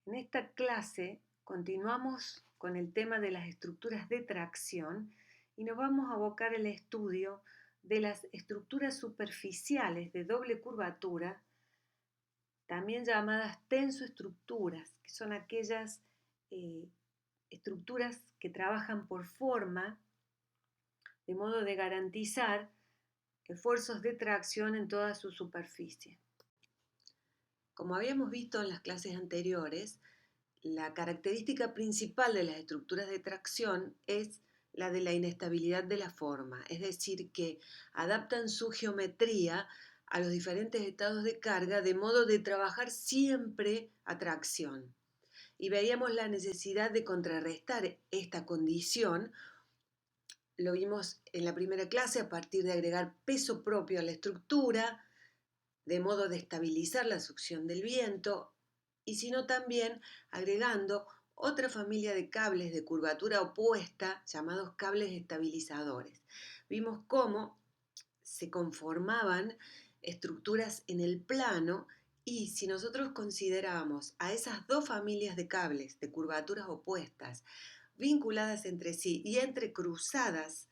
En esta clase continuamos con el tema de las estructuras de tracción y nos vamos a abocar al estudio de las estructuras superficiales de doble curvatura, también llamadas tensoestructuras, que son aquellas eh, estructuras que trabajan por forma, de modo de garantizar esfuerzos de tracción en toda su superficie. Como habíamos visto en las clases anteriores, la característica principal de las estructuras de tracción es la de la inestabilidad de la forma, es decir, que adaptan su geometría a los diferentes estados de carga de modo de trabajar siempre a tracción. Y veíamos la necesidad de contrarrestar esta condición. Lo vimos en la primera clase a partir de agregar peso propio a la estructura, de modo de estabilizar la succión del viento, y sino también agregando otra familia de cables de curvatura opuesta llamados cables estabilizadores. Vimos cómo se conformaban estructuras en el plano y si nosotros considerábamos a esas dos familias de cables de curvaturas opuestas vinculadas entre sí y entrecruzadas,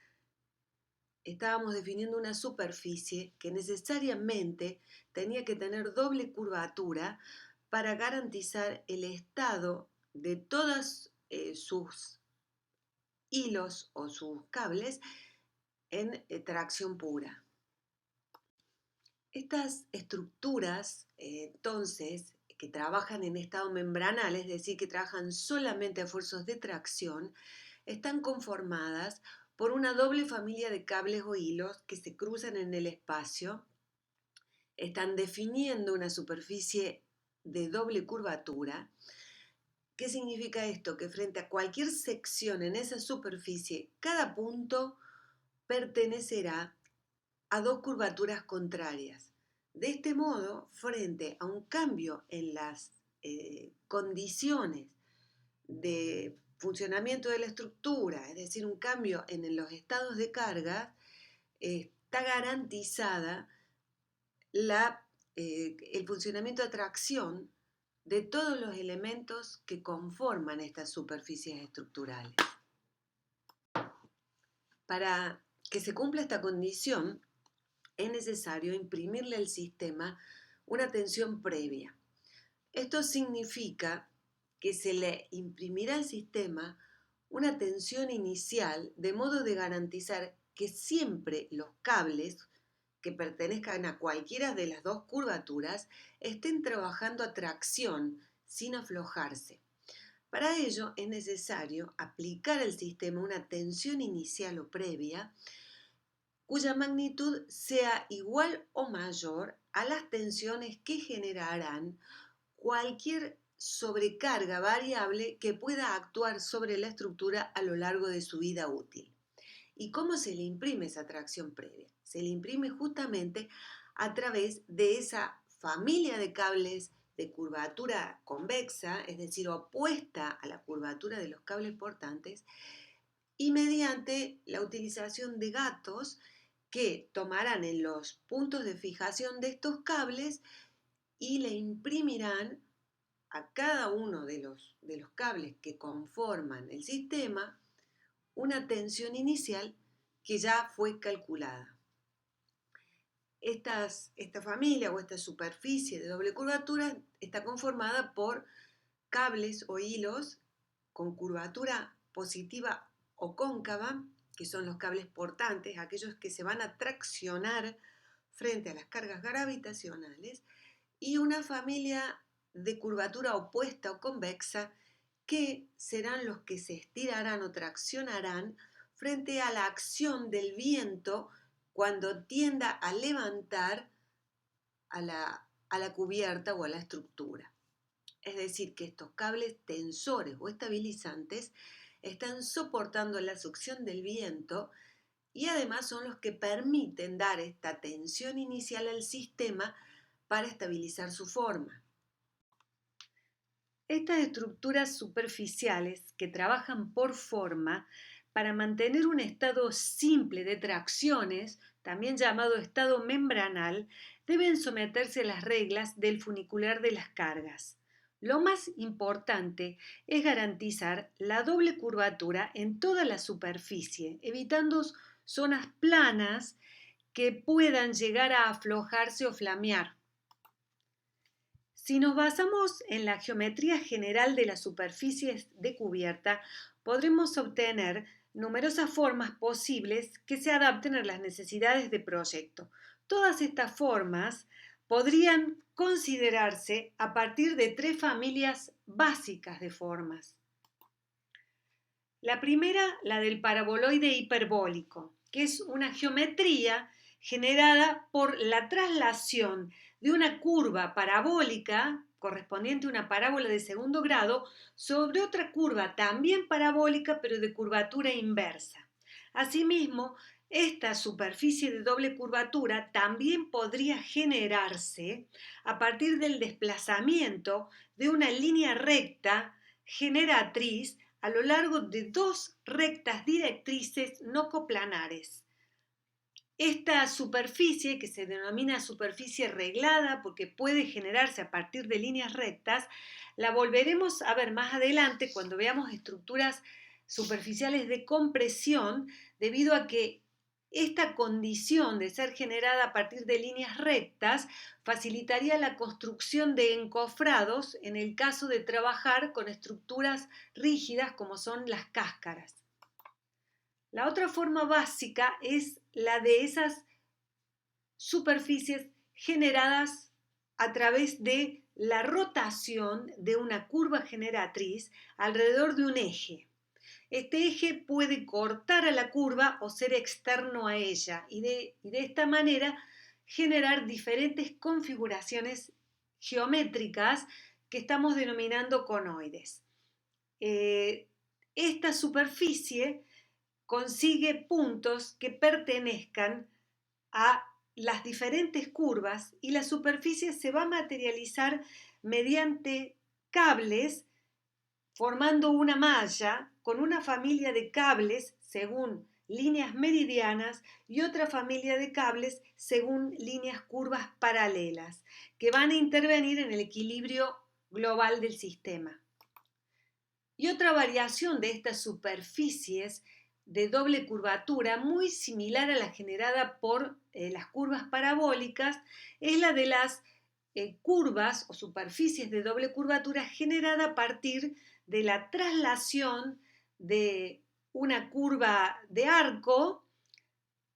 estábamos definiendo una superficie que necesariamente tenía que tener doble curvatura para garantizar el estado de todos sus hilos o sus cables en tracción pura. Estas estructuras, entonces, que trabajan en estado membranal, es decir, que trabajan solamente a esfuerzos de tracción, están conformadas por una doble familia de cables o hilos que se cruzan en el espacio, están definiendo una superficie de doble curvatura. ¿Qué significa esto? Que frente a cualquier sección en esa superficie, cada punto pertenecerá a dos curvaturas contrarias. De este modo, frente a un cambio en las condiciones de funcionamiento de la estructura, es decir, un cambio en los estados de carga, está garantizada el funcionamiento de tracción de todos los elementos que conforman estas superficies estructurales. Para que se cumpla esta condición, es necesario imprimirle al sistema una tensión previa. Esto significa que se le imprimirá al sistema una tensión inicial de modo de garantizar que siempre los cables que pertenezcan a cualquiera de las dos curvaturas estén trabajando a tracción sin aflojarse. Para ello es necesario aplicar al sistema una tensión inicial o previa cuya magnitud sea igual o mayor a las tensiones que generarán cualquier sobrecarga variable que pueda actuar sobre la estructura a lo largo de su vida útil. ¿Y cómo se le imprime esa tracción previa? Se le imprime justamente a través de esa familia de cables de curvatura convexa, es decir, opuesta a la curvatura de los cables portantes, y mediante la utilización de gatos que tomarán en los puntos de fijación de estos cables y le imprimirán a cada uno de los cables que conforman el sistema una tensión inicial que ya fue calculada. Esta familia o esta superficie de doble curvatura está conformada por cables o hilos con curvatura positiva o cóncava, que son los cables portantes, aquellos que se van a traccionar frente a las cargas gravitacionales, y una familia de curvatura opuesta o convexa, que serán los que se estirarán o traccionarán frente a la acción del viento cuando tienda a levantar a la cubierta o a la estructura. Es decir, que estos cables tensores o estabilizantes están soportando la succión del viento y además son los que permiten dar esta tensión inicial al sistema para estabilizar su forma. Estas estructuras superficiales que trabajan por forma para mantener un estado simple de tracciones, también llamado estado membranal, deben someterse a las reglas del funicular de las cargas. Lo más importante es garantizar la doble curvatura en toda la superficie, evitando zonas planas que puedan llegar a aflojarse o flamear. Si nos basamos en la geometría general de las superficies de cubierta, podremos obtener numerosas formas posibles que se adapten a las necesidades de proyecto. Todas estas formas podrían considerarse a partir de tres familias básicas de formas. La primera, la del paraboloide hiperbólico, que es una geometría generada por la traslación de una curva parabólica correspondiente a una parábola de segundo grado sobre otra curva también parabólica pero de curvatura inversa. Asimismo, esta superficie de doble curvatura también podría generarse a partir del desplazamiento de una línea recta generatriz a lo largo de dos rectas directrices no coplanares. Esta superficie, que se denomina superficie reglada porque puede generarse a partir de líneas rectas, la volveremos a ver más adelante cuando veamos estructuras superficiales de compresión, debido a que esta condición de ser generada a partir de líneas rectas facilitaría la construcción de encofrados en el caso de trabajar con estructuras rígidas como son las cáscaras. La otra forma básica es la de esas superficies generadas a través de la rotación de una curva generatriz alrededor de un eje. Este eje puede cortar a la curva o ser externo a ella y de esta manera generar diferentes configuraciones geométricas que estamos denominando conoides. Esta superficie consigue puntos que pertenezcan a las diferentes curvas y la superficie se va a materializar mediante cables formando una malla con una familia de cables según líneas meridianas y otra familia de cables según líneas curvas paralelas que van a intervenir en el equilibrio global del sistema. Y otra variación de estas superficies de doble curvatura, muy similar a la generada por las curvas parabólicas, es la de las curvas o superficies de doble curvatura generada a partir de la traslación de una curva de arco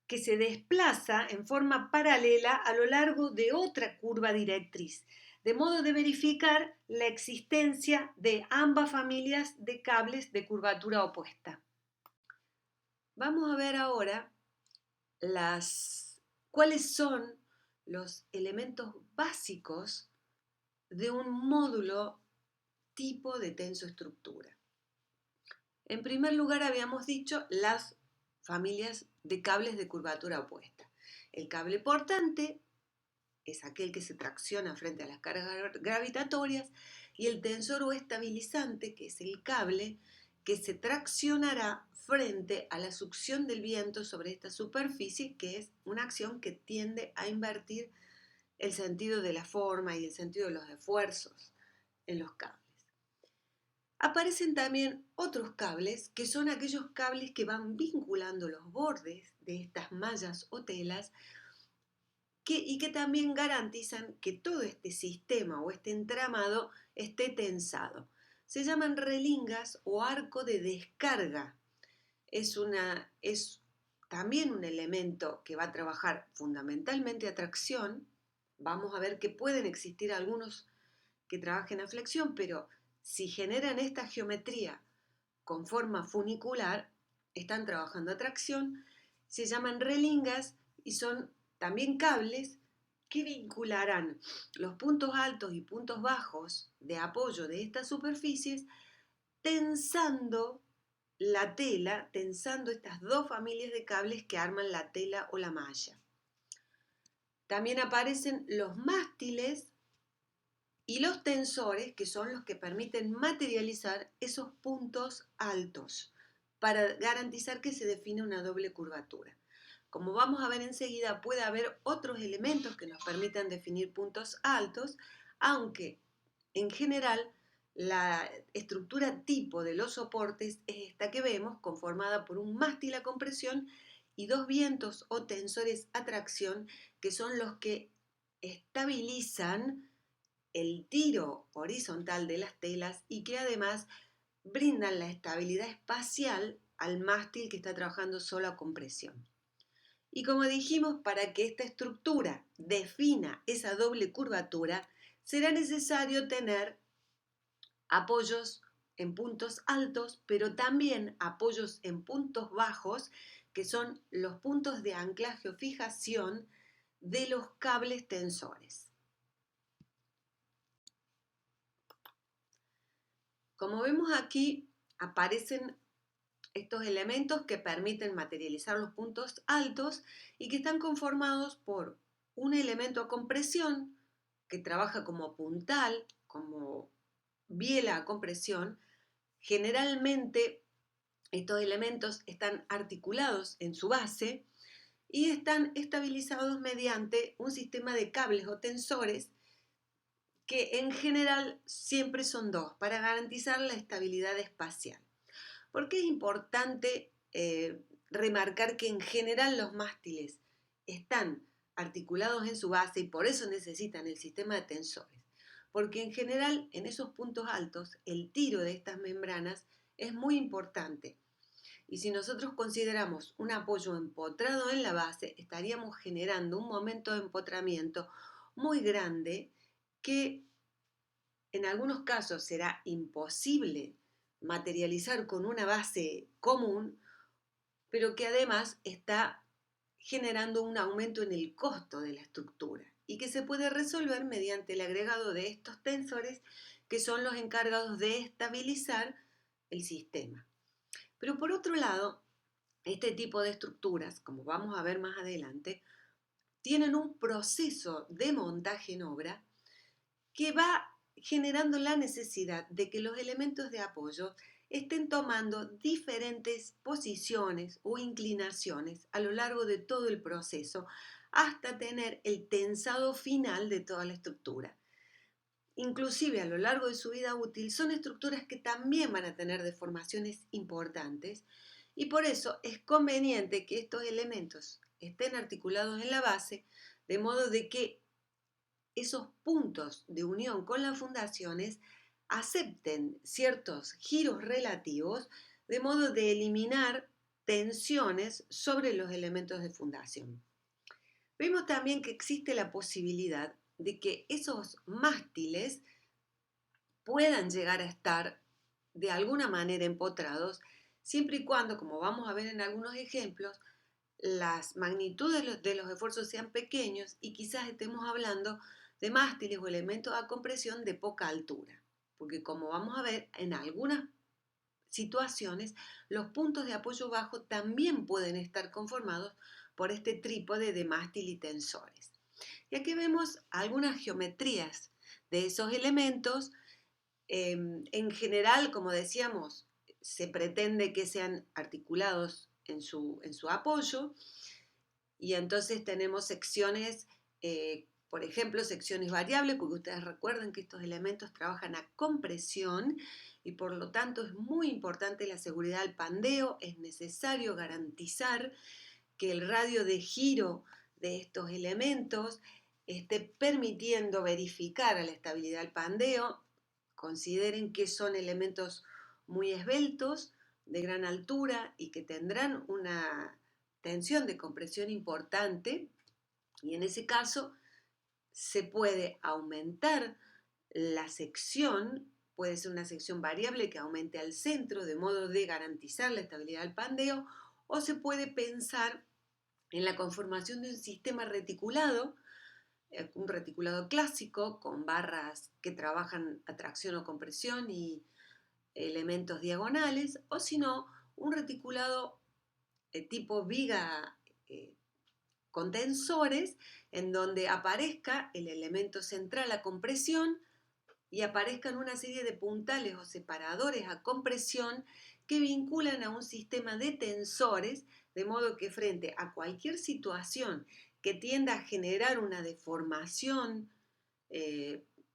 que se desplaza en forma paralela a lo largo de otra curva directriz, de modo de verificar la existencia de ambas familias de cables de curvatura opuesta. Vamos a ver ahora cuáles son los elementos básicos de un módulo tipo de tensoestructura. En primer lugar, habíamos dicho las familias de cables de curvatura opuesta. El cable portante es aquel que se tracciona frente a las cargas gravitatorias y el tensor o estabilizante, que es el cable que se traccionará frente a la succión del viento sobre esta superficie, que es una acción que tiende a invertir el sentido de la forma y el sentido de los esfuerzos en los cables. Aparecen también otros cables, que son aquellos cables que van vinculando los bordes de estas mallas o telas y que también garantizan que todo este sistema o este entramado esté tensado. Se llaman relingas o arco de descarga. Es también un elemento que va a trabajar fundamentalmente a tracción. Vamos a ver que pueden existir algunos que trabajen a flexión, pero si generan esta geometría con forma funicular, están trabajando a tracción. Se llaman relingas y son también cables que vincularán los puntos altos y puntos bajos de apoyo de estas superficies, tensando la tela, tensando estas dos familias de cables que arman la tela o la malla. También aparecen los mástiles y los tensores, que son los que permiten materializar esos puntos altos para garantizar que se define una doble curvatura. Como vamos a ver enseguida, puede haber otros elementos que nos permitan definir puntos altos, aunque en general La estructura tipo de los soportes es esta que vemos, conformada por un mástil a compresión y dos vientos o tensores a tracción, que son los que estabilizan el tiro horizontal de las telas y que además brindan la estabilidad espacial al mástil que está trabajando solo a compresión. Y como dijimos, para que esta estructura defina esa doble curvatura, será necesario tener apoyos en puntos altos, pero también apoyos en puntos bajos, que son los puntos de anclaje o fijación de los cables tensores. Como vemos aquí, aparecen estos elementos que permiten materializar los puntos altos y que están conformados por un elemento a compresión que trabaja como puntal, como biela a compresión. Generalmente estos elementos están articulados en su base y están estabilizados mediante un sistema de cables o tensores que en general siempre son dos para garantizar la estabilidad espacial. ¿Por qué es importante remarcar que en general los mástiles están articulados en su base y por eso necesitan el sistema de tensores? Porque en general en esos puntos altos el tiro de estas membranas es muy importante. Y si nosotros consideramos un apoyo empotrado en la base, estaríamos generando un momento de empotramiento muy grande que en algunos casos será imposible materializar con una base común, pero que además está generando un aumento en el costo de la estructura y que se puede resolver mediante el agregado de estos tensores que son los encargados de estabilizar el sistema. Pero por otro lado, este tipo de estructuras, como vamos a ver más adelante, tienen un proceso de montaje en obra que va generando la necesidad de que los elementos de apoyo estén tomando diferentes posiciones o inclinaciones a lo largo de todo el proceso hasta tener el tensado final de toda la estructura. Inclusive a lo largo de su vida útil son estructuras que también van a tener deformaciones importantes y por eso es conveniente que estos elementos estén articulados en la base de modo de que esos puntos de unión con las fundaciones acepten ciertos giros relativos de modo de eliminar tensiones sobre los elementos de fundación. Vemos también que existe la posibilidad de que esos mástiles puedan llegar a estar de alguna manera empotrados, siempre y cuando, como vamos a ver en algunos ejemplos, las magnitudes de los esfuerzos sean pequeños y quizás estemos hablando de mástiles o elementos a compresión de poca altura, porque como vamos a ver en algunas situaciones, los puntos de apoyo bajo también pueden estar conformados por este trípode de mástil y tensores. Y aquí vemos algunas geometrías de esos elementos. En general, como decíamos, se pretende que sean articulados en su apoyo y entonces tenemos secciones, por ejemplo, secciones variables, porque ustedes recuerden que estos elementos trabajan a compresión y por lo tanto es muy importante la seguridad del pandeo, es necesario garantizar que el radio de giro de estos elementos esté permitiendo verificar a la estabilidad del pandeo. Consideren que son elementos muy esbeltos, de gran altura y que tendrán una tensión de compresión importante y en ese caso se puede aumentar la sección, puede ser una sección variable que aumente al centro de modo de garantizar la estabilidad del pandeo o se puede pensar en la conformación de un sistema reticulado, un reticulado clásico con barras que trabajan a tracción o compresión y elementos diagonales, o si no, un reticulado tipo viga con tensores, en donde aparezca el elemento central a compresión y aparezcan una serie de puntales o separadores a compresión que vinculan a un sistema de tensores, de modo que frente a cualquier situación que tienda a generar una deformación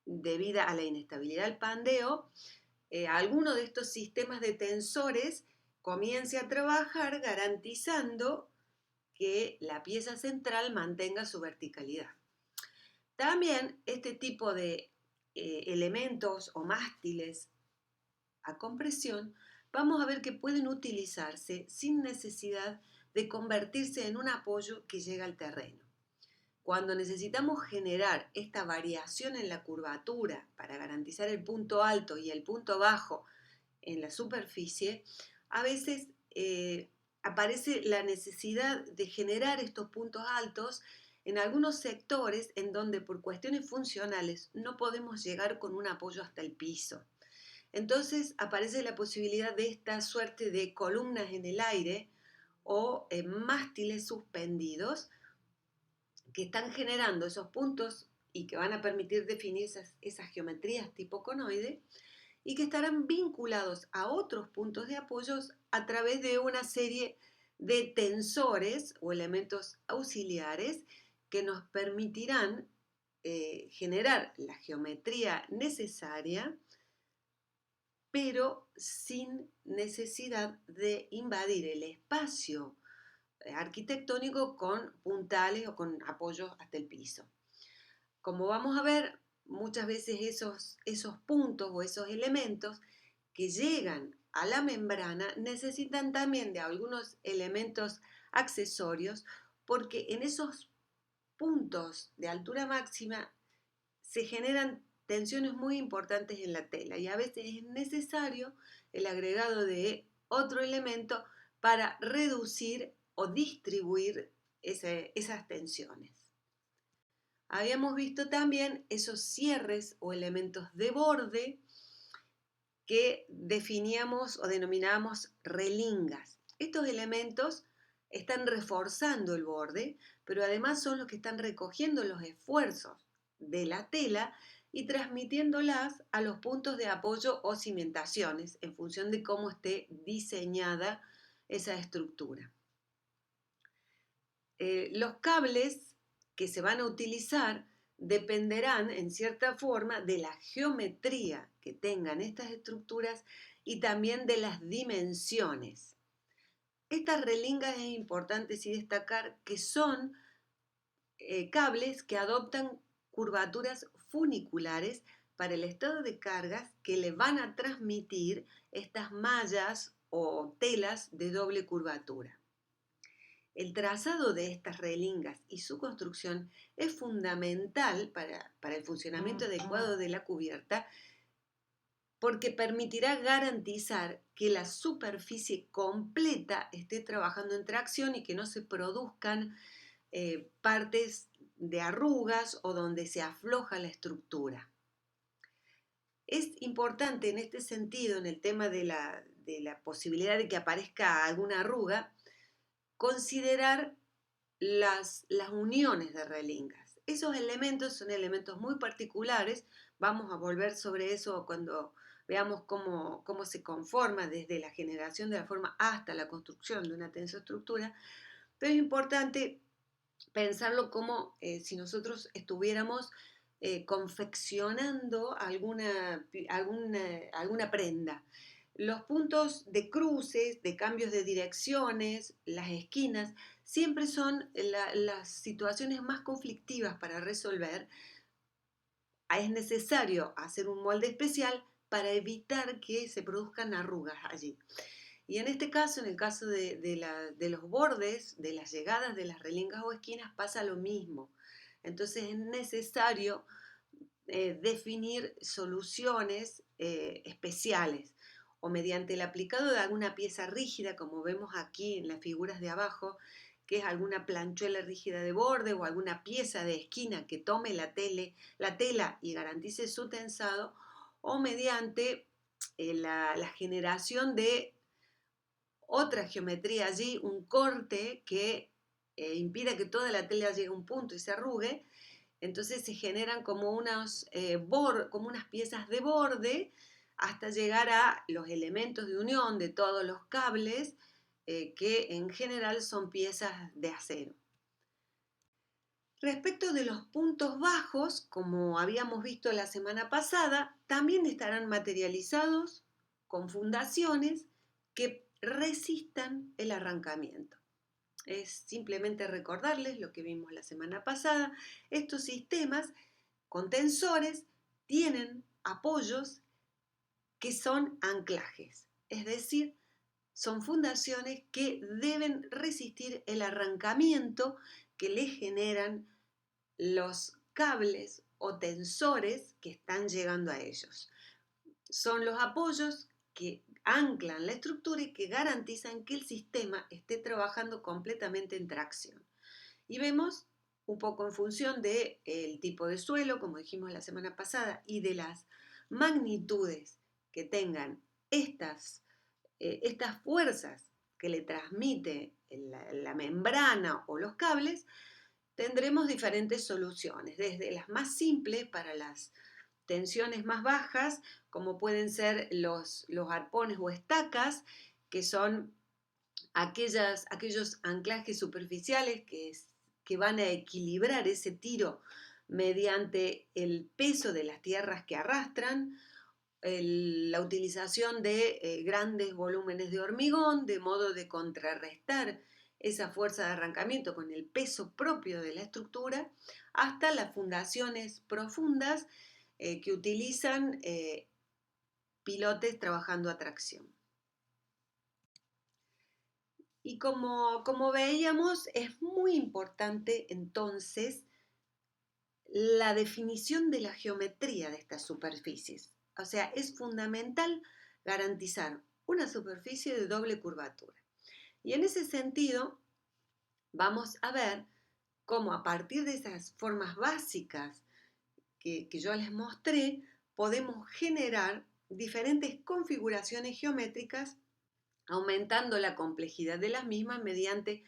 debido a la inestabilidad del pandeo, alguno de estos sistemas de tensores comience a trabajar garantizando que la pieza central mantenga su verticalidad. También este tipo de elementos o mástiles a compresión, vamos a ver que pueden utilizarse sin necesidad de convertirse en un apoyo que llega al terreno. Cuando necesitamos generar esta variación en la curvatura para garantizar el punto alto y el punto bajo en la superficie, a veces aparece la necesidad de generar estos puntos altos en algunos sectores en donde por cuestiones funcionales no podemos llegar con un apoyo hasta el piso. Entonces aparece la posibilidad de esta suerte de columnas en el aire o mástiles suspendidos que están generando esos puntos y que van a permitir definir esas geometrías tipo conoide y que estarán vinculados a otros puntos de apoyos a través de una serie de tensores o elementos auxiliares que nos permitirán generar la geometría necesaria, pero sin necesidad de invadir el espacio arquitectónico con puntales o con apoyos hasta el piso. Como vamos a ver, muchas veces esos puntos o esos elementos que llegan a la membrana necesitan también de algunos elementos accesorios, porque en esos puntos de altura máxima se generan tensiones muy importantes en la tela y a veces es necesario el agregado de otro elemento para reducir o distribuir esas tensiones. Habíamos visto también esos cierres o elementos de borde que definíamos o denominábamos relingas. Estos elementos están reforzando el borde, pero además son los que están recogiendo los esfuerzos de la tela y transmitiéndolas a los puntos de apoyo o cimentaciones en función de cómo esté diseñada esa estructura. Los cables que se van a utilizar dependerán en cierta forma de la geometría que tengan estas estructuras y también de las dimensiones. Estas relingas es importante sí destacar que son cables que adoptan curvaturas funiculares para el estado de cargas que le van a transmitir estas mallas o telas de doble curvatura. El trazado de estas relingas y su construcción es fundamental para el funcionamiento adecuado de la cubierta porque permitirá garantizar que la superficie completa esté trabajando en tracción y que no se produzcan partes de arrugas o donde se afloja la estructura. Es importante en este sentido, en el tema de la posibilidad de que aparezca alguna arruga, considerar las uniones de relingas. Esos elementos son elementos muy particulares, vamos a volver sobre eso cuando veamos cómo se conforma desde la generación de la forma hasta la construcción de una tensoestructura, pero es importante pensarlo como si nosotros estuviéramos confeccionando alguna prenda. Los puntos de cruces, de cambios de direcciones, las esquinas, siempre son las situaciones más conflictivas para resolver. Es necesario hacer un molde especial para evitar que se produzcan arrugas allí. Y en este caso, en el caso de los bordes, de las llegadas de las relingas o esquinas, pasa lo mismo. Entonces es necesario definir soluciones especiales o mediante el aplicado de alguna pieza rígida, como vemos aquí en las figuras de abajo, que es alguna planchuela rígida de borde o alguna pieza de esquina que tome la tela y garantice su tensado, o mediante la generación de otra geometría allí, un corte que impida que toda la tela llegue a un punto y se arrugue. Entonces se generan como unas piezas de borde hasta llegar a los elementos de unión de todos los cables, que en general son piezas de acero. Respecto de los puntos bajos, como habíamos visto la semana pasada, también estarán materializados con fundaciones que resistan el arrancamiento. Es simplemente recordarles lo que vimos la semana pasada. Estos sistemas con tensores tienen apoyos que son anclajes, es decir, son fundaciones que deben resistir el arrancamiento que le generan los cables o tensores que están llegando a ellos. Son los apoyos que anclan la estructura y que garantizan que el sistema esté trabajando completamente en tracción. Y vemos un poco en función del tipo de suelo, como dijimos la semana pasada, y de las magnitudes que tengan estas fuerzas que le transmite la membrana o los cables, tendremos diferentes soluciones, desde las más simples para las tensiones más bajas, como pueden ser los arpones o estacas, que son aquellos anclajes superficiales que van a equilibrar ese tiro mediante el peso de las tierras que arrastran, la utilización de grandes volúmenes de hormigón, de modo de contrarrestar esa fuerza de arrancamiento con el peso propio de la estructura, hasta las fundaciones profundas que utilizan pilotes trabajando a tracción. Y como veíamos, es muy importante entonces la definición de la geometría de estas superficies. O sea, es fundamental garantizar una superficie de doble curvatura. Y en ese sentido, vamos a ver cómo a partir de esas formas básicas que yo les mostré, podemos generar diferentes configuraciones geométricas, aumentando la complejidad de las mismas mediante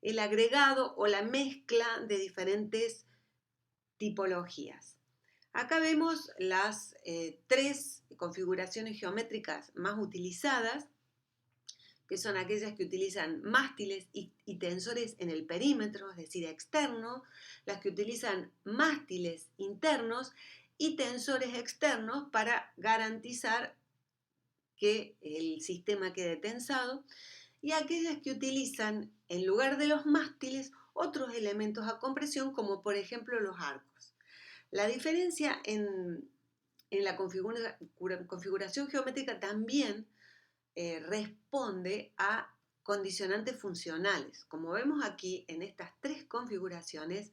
el agregado o la mezcla de diferentes tipologías. Acá vemos las tres configuraciones geométricas más utilizadas, que son aquellas que utilizan mástiles y tensores en el perímetro, es decir, externo, las que utilizan mástiles internos y tensores externos para garantizar que el sistema quede tensado, y aquellas que utilizan en lugar de los mástiles otros elementos a compresión, como por ejemplo los arcos. La diferencia en la configuración geométrica también responde a condicionantes funcionales. Como vemos aquí en estas tres configuraciones,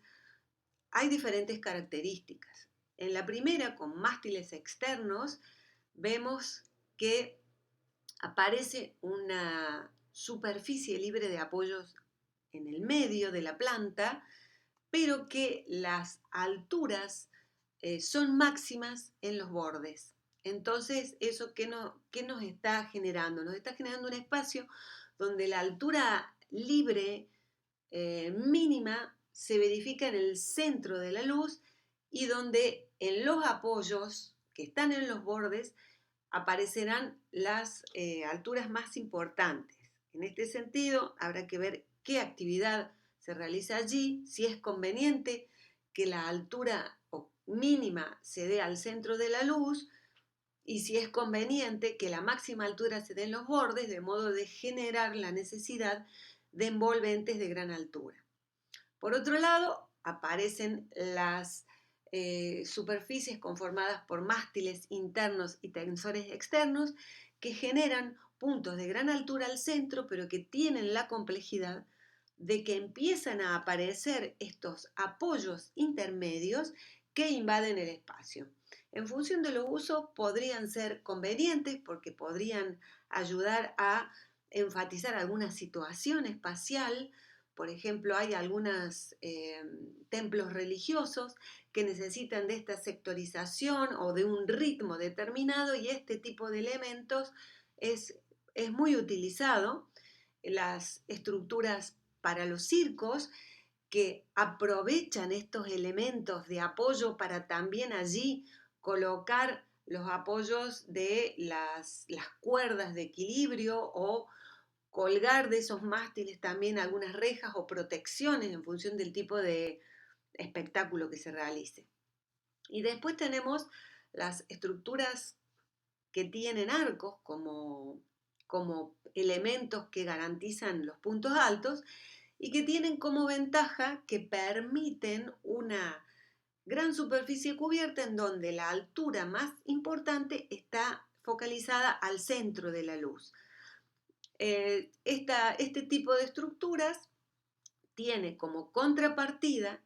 hay diferentes características. En la primera, con mástiles externos, vemos que aparece una superficie libre de apoyos en el medio de la planta, pero que las alturas son máximas en los bordes. Entonces, ¿eso qué nos está generando? Nos está generando un espacio donde la altura libre mínima se verifica en el centro de la luz y donde en los apoyos que están en los bordes aparecerán las alturas más importantes. En este sentido, habrá que ver qué actividad se realiza allí, si es conveniente que la altura mínima se dé al centro de la luz y si es conveniente que la máxima altura se dé en los bordes, de modo de generar la necesidad de envolventes de gran altura. Por otro lado, aparecen las superficies conformadas por mástiles internos y tensores externos que generan puntos de gran altura al centro, pero que tienen la complejidad de que empiezan a aparecer estos apoyos intermedios que invaden el espacio. En función de los usos podrían ser convenientes porque podrían ayudar a enfatizar alguna situación espacial. Por ejemplo, hay algunos templos religiosos que necesitan de esta sectorización o de un ritmo determinado, y este tipo de elementos es muy utilizado. Las estructuras para los circos, que aprovechan estos elementos de apoyo para también allí colocar los apoyos de las cuerdas de equilibrio, o colgar de esos mástiles también algunas rejas o protecciones en función del tipo de espectáculo que se realice. Y después tenemos las estructuras que tienen arcos como elementos que garantizan los puntos altos y que tienen como ventaja que permiten una gran superficie cubierta en donde la altura más importante está focalizada al centro de la luz. Este tipo de estructuras tiene como contrapartida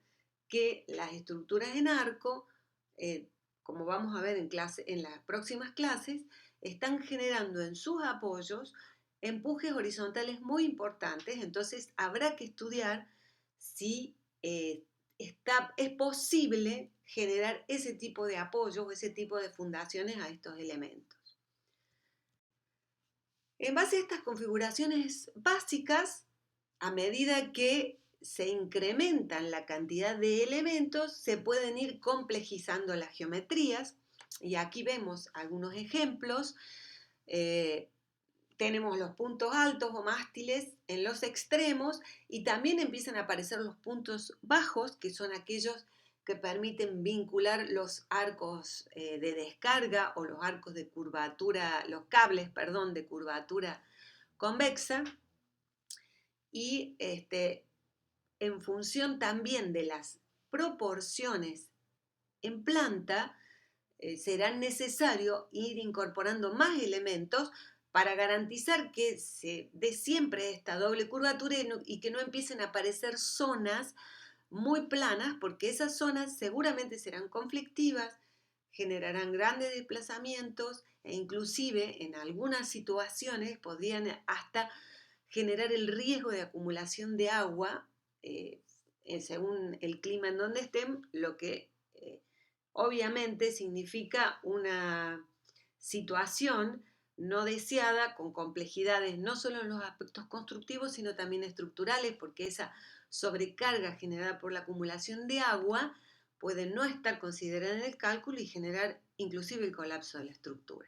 que las estructuras en arco, como vamos a ver en las próximas clases, están generando en sus apoyos empujes horizontales muy importantes. Entonces habrá que estudiar si es posible generar ese tipo de apoyos o ese tipo de fundaciones a estos elementos. En base a estas configuraciones básicas, a medida que se incrementan la cantidad de elementos, se pueden ir complejizando las geometrías. Y aquí vemos algunos ejemplos. Tenemos los puntos altos o mástiles en los extremos y también empiezan a aparecer los puntos bajos, que son aquellos que permiten vincular los arcos de descarga o los arcos de curvatura, los cables, perdón, de curvatura convexa. Y en función también de las proporciones en planta, será necesario ir incorporando más elementos para garantizar que se dé siempre esta doble curvatura y que no empiecen a aparecer zonas muy planas, porque esas zonas seguramente serán conflictivas, generarán grandes desplazamientos e inclusive en algunas situaciones podrían hasta generar el riesgo de acumulación de agua según el clima en donde estén, lo que obviamente significa una situación no deseada con complejidades no solo en los aspectos constructivos, sino también estructurales, porque esa sobrecarga generada por la acumulación de agua puede no estar considerada en el cálculo y generar inclusive el colapso de la estructura.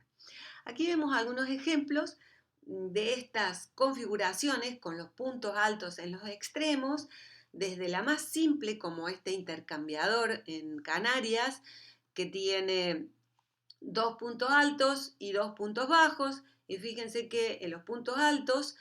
Aquí vemos algunos ejemplos de estas configuraciones con los puntos altos en los extremos, desde la más simple como este intercambiador en Canarias, que tiene 2 puntos altos y 2 puntos bajos, y fíjense que en los puntos altos,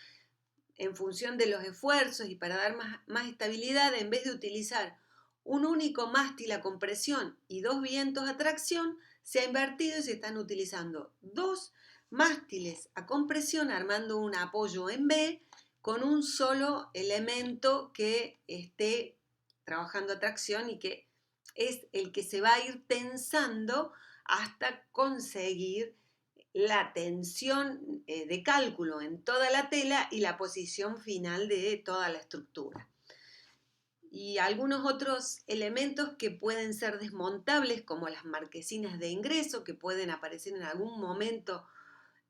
en función de los esfuerzos y para dar más estabilidad, en vez de utilizar un único mástil a compresión y 2 vientos a tracción, se ha invertido y se están utilizando 2 mástiles a compresión armando un apoyo en B con un solo elemento que esté trabajando a tracción y que es el que se va a ir tensando hasta conseguir la tensión de cálculo en toda la tela y la posición final de toda la estructura. Y algunos otros elementos que pueden ser desmontables, como las marquesinas de ingreso, que pueden aparecer en algún momento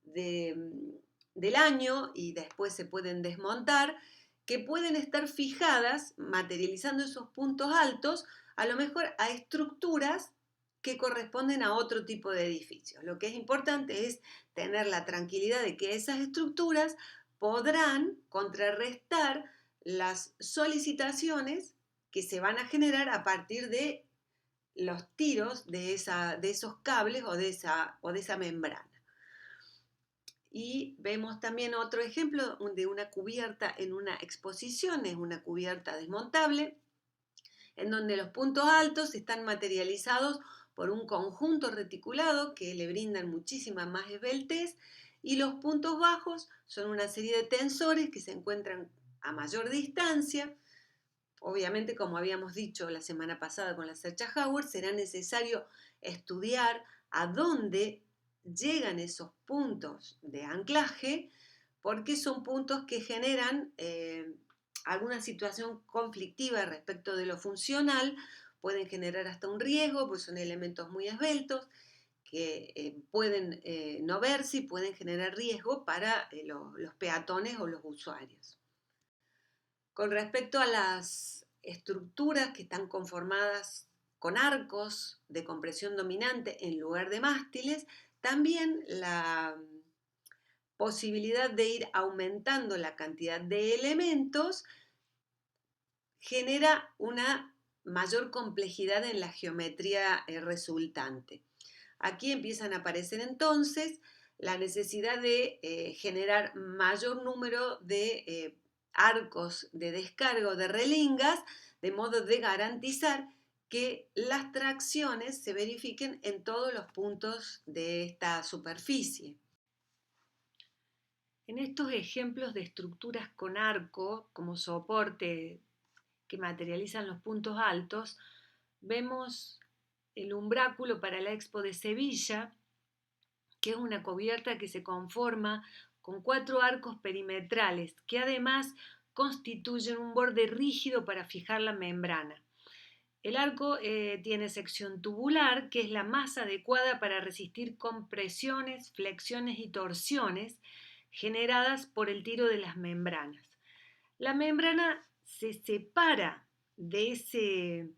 del año y después se pueden desmontar, que pueden estar fijadas, materializando esos puntos altos, a lo mejor a estructuras que corresponden a otro tipo de edificios. Lo que es importante es tener la tranquilidad de que esas estructuras podrán contrarrestar las solicitaciones que se van a generar a partir de los tiros de esos cables o de esa membrana. Y vemos también otro ejemplo de una cubierta en una exposición, es una cubierta desmontable, en donde los puntos altos están materializados por un conjunto reticulado que le brindan muchísima más esbeltez y los puntos bajos son una serie de tensores que se encuentran a mayor distancia. Obviamente, como habíamos dicho la semana pasada con la Sercha-Hauer, será necesario estudiar a dónde llegan esos puntos de anclaje, porque son puntos que generan alguna situación conflictiva respecto de lo funcional, pueden generar hasta un riesgo, pues son elementos muy esbeltos que pueden no verse y pueden generar riesgo para los peatones o los usuarios. Con respecto a las estructuras que están conformadas con arcos de compresión dominante en lugar de mástiles, también la posibilidad de ir aumentando la cantidad de elementos genera una mayor complejidad en la geometría resultante. Aquí empiezan a aparecer entonces la necesidad de generar mayor número de arcos de descarga o de relingas, de modo de garantizar que las tracciones se verifiquen en todos los puntos de esta superficie. En estos ejemplos de estructuras con arco como soporte que materializan los puntos altos, vemos el umbráculo para la Expo de Sevilla, que es una cubierta que se conforma con 4 arcos perimetrales, que además constituyen un borde rígido para fijar la membrana. El arco tiene sección tubular, que es la más adecuada para resistir compresiones, flexiones y torsiones generadas por el tiro de las membranas. La membrana se separa de ese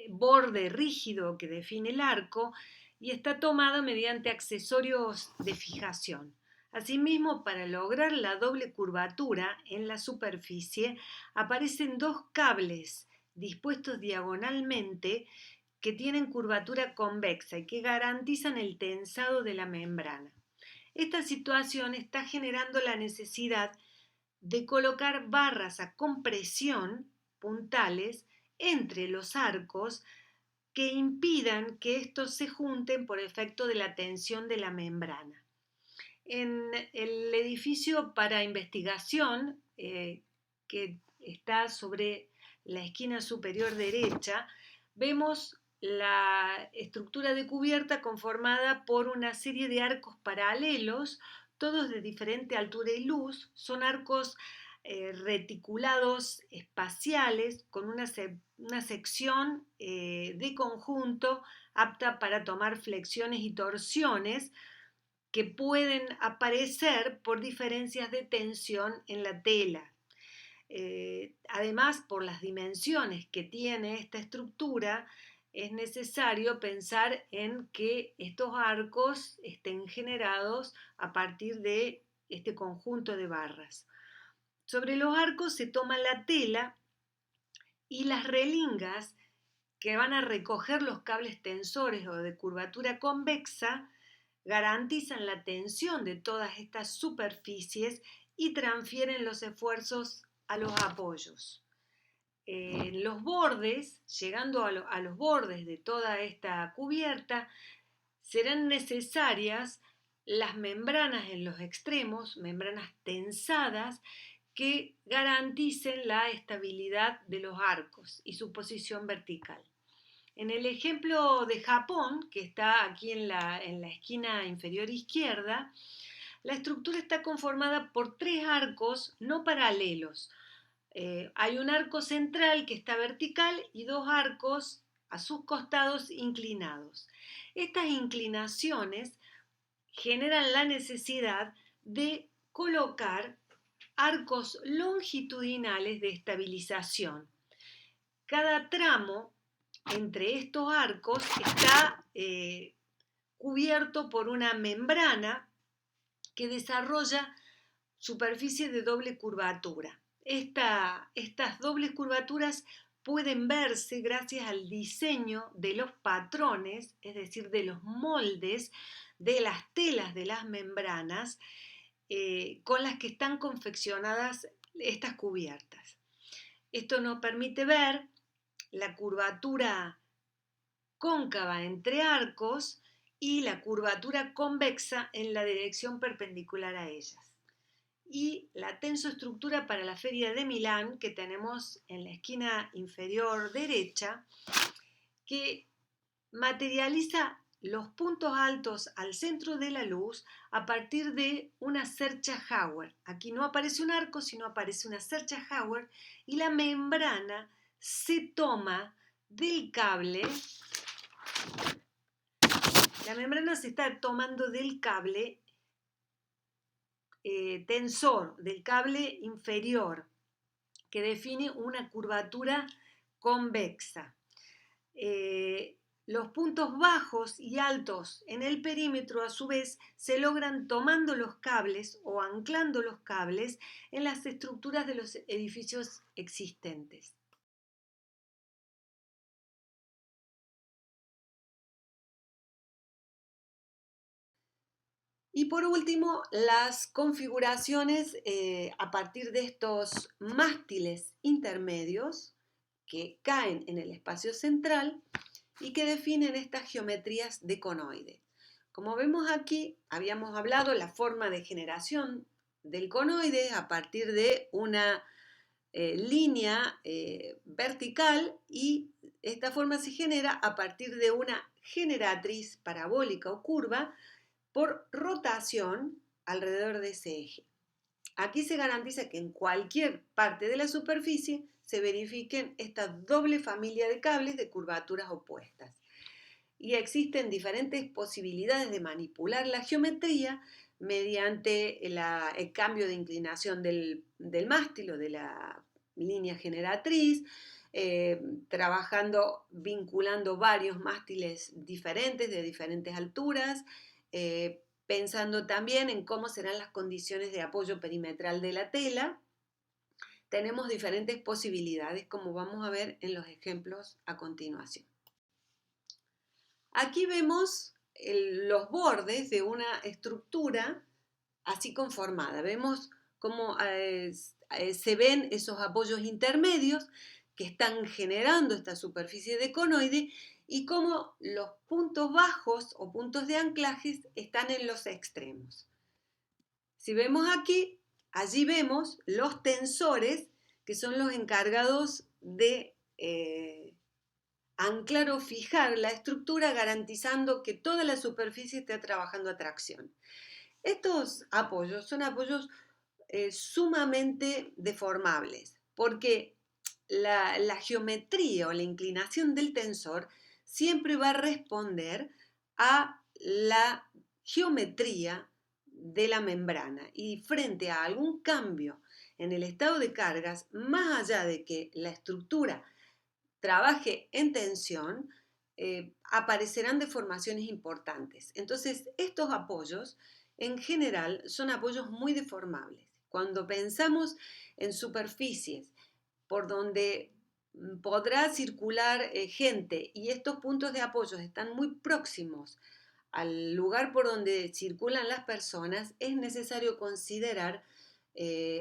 borde rígido que define el arco y está tomada mediante accesorios de fijación. Asimismo, para lograr la doble curvatura en la superficie, aparecen 2 cables dispuestos diagonalmente que tienen curvatura convexa y que garantizan el tensado de la membrana. Esta situación está generando la necesidad de colocar barras a compresión puntales entre los arcos que impidan que estos se junten por efecto de la tensión de la membrana. En el edificio para investigación, que está sobre la esquina superior derecha, vemos la estructura de cubierta conformada por una serie de arcos paralelos, todos de diferente altura y luz. Son arcos reticulados espaciales con una sección de conjunto apta para tomar flexiones y torsiones que pueden aparecer por diferencias de tensión en la tela. Además, por las dimensiones que tiene esta estructura, es necesario pensar en que estos arcos estén generados a partir de este conjunto de barras. Sobre los arcos se toma la tela y las relingas que van a recoger los cables tensores o de curvatura convexa garantizan la tensión de todas estas superficies y transfieren los esfuerzos a los apoyos. En los bordes, llegando a los bordes de toda esta cubierta, serán necesarias las membranas en los extremos, membranas tensadas, que garanticen la estabilidad de los arcos y su posición vertical. En el ejemplo de Japón, que está aquí en la esquina inferior izquierda, la estructura está conformada por 3 arcos no paralelos. Hay un arco central que está vertical y 2 arcos a sus costados inclinados. Estas inclinaciones generan la necesidad de colocar arcos longitudinales de estabilización. Cada tramo entre estos arcos está cubierto por una membrana que desarrolla superficie de doble curvatura. Estas dobles curvaturas pueden verse gracias al diseño de los patrones, es decir, de los moldes de las telas de las membranas con las que están confeccionadas estas cubiertas. Esto nos permite ver la curvatura cóncava entre arcos y la curvatura convexa en la dirección perpendicular a ellas. Y la tensoestructura para la Feria de Milán, que tenemos en la esquina inferior derecha, que materializa los puntos altos al centro de la luz a partir de una cercha Hauer. Aquí no aparece un arco, sino aparece una cercha Hauer y la membrana se toma del cable. La membrana se está tomando del cable tensor, del cable inferior, que define una curvatura convexa. Los puntos bajos y altos en el perímetro, a su vez, se logran tomando los cables o anclando los cables en las estructuras de los edificios existentes. Y por último, las configuraciones a partir de estos mástiles intermedios que caen en el espacio central y que definen estas geometrías de conoide. Como vemos aquí, habíamos hablado la forma de generación del conoide a partir de una línea vertical, y esta forma se genera a partir de una generatriz parabólica o curva por rotación alrededor de ese eje. Aquí se garantiza que en cualquier parte de la superficie se verifiquen esta doble familia de cables de curvaturas opuestas. Y existen diferentes posibilidades de manipular la geometría mediante el cambio de inclinación del mástil o de la línea generatriz, trabajando, vinculando varios mástiles diferentes de diferentes alturas, pensando también en cómo serán las condiciones de apoyo perimetral de la tela. Tenemos diferentes posibilidades, como vamos a ver en los ejemplos a continuación. Aquí vemos los bordes de una estructura así conformada. Vemos cómo se ven esos apoyos intermedios que están generando esta superficie de conoide y cómo los puntos bajos o puntos de anclajes están en los extremos. Si vemos aquí, allí vemos los tensores que son los encargados de anclar o fijar la estructura, garantizando que toda la superficie esté trabajando a tracción. Estos apoyos son apoyos sumamente deformables, porque la geometría o la inclinación del tensor siempre va a responder a la geometría de la membrana, y frente a algún cambio en el estado de cargas, más allá de que la estructura trabaje en tensión, aparecerán deformaciones importantes. Entonces, estos apoyos en general son apoyos muy deformables. Cuando pensamos en superficies por donde podrá circular gente y estos puntos de apoyo están muy próximos al lugar por donde circulan las personas, es necesario considerar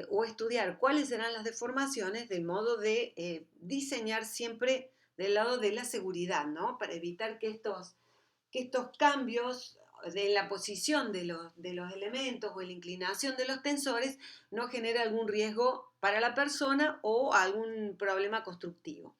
o estudiar cuáles serán las deformaciones, de modo de diseñar siempre del lado de la seguridad, ¿no? Para evitar que estos cambios de la posición de los elementos o la inclinación de los tensores no genere algún riesgo para la persona o algún problema constructivo.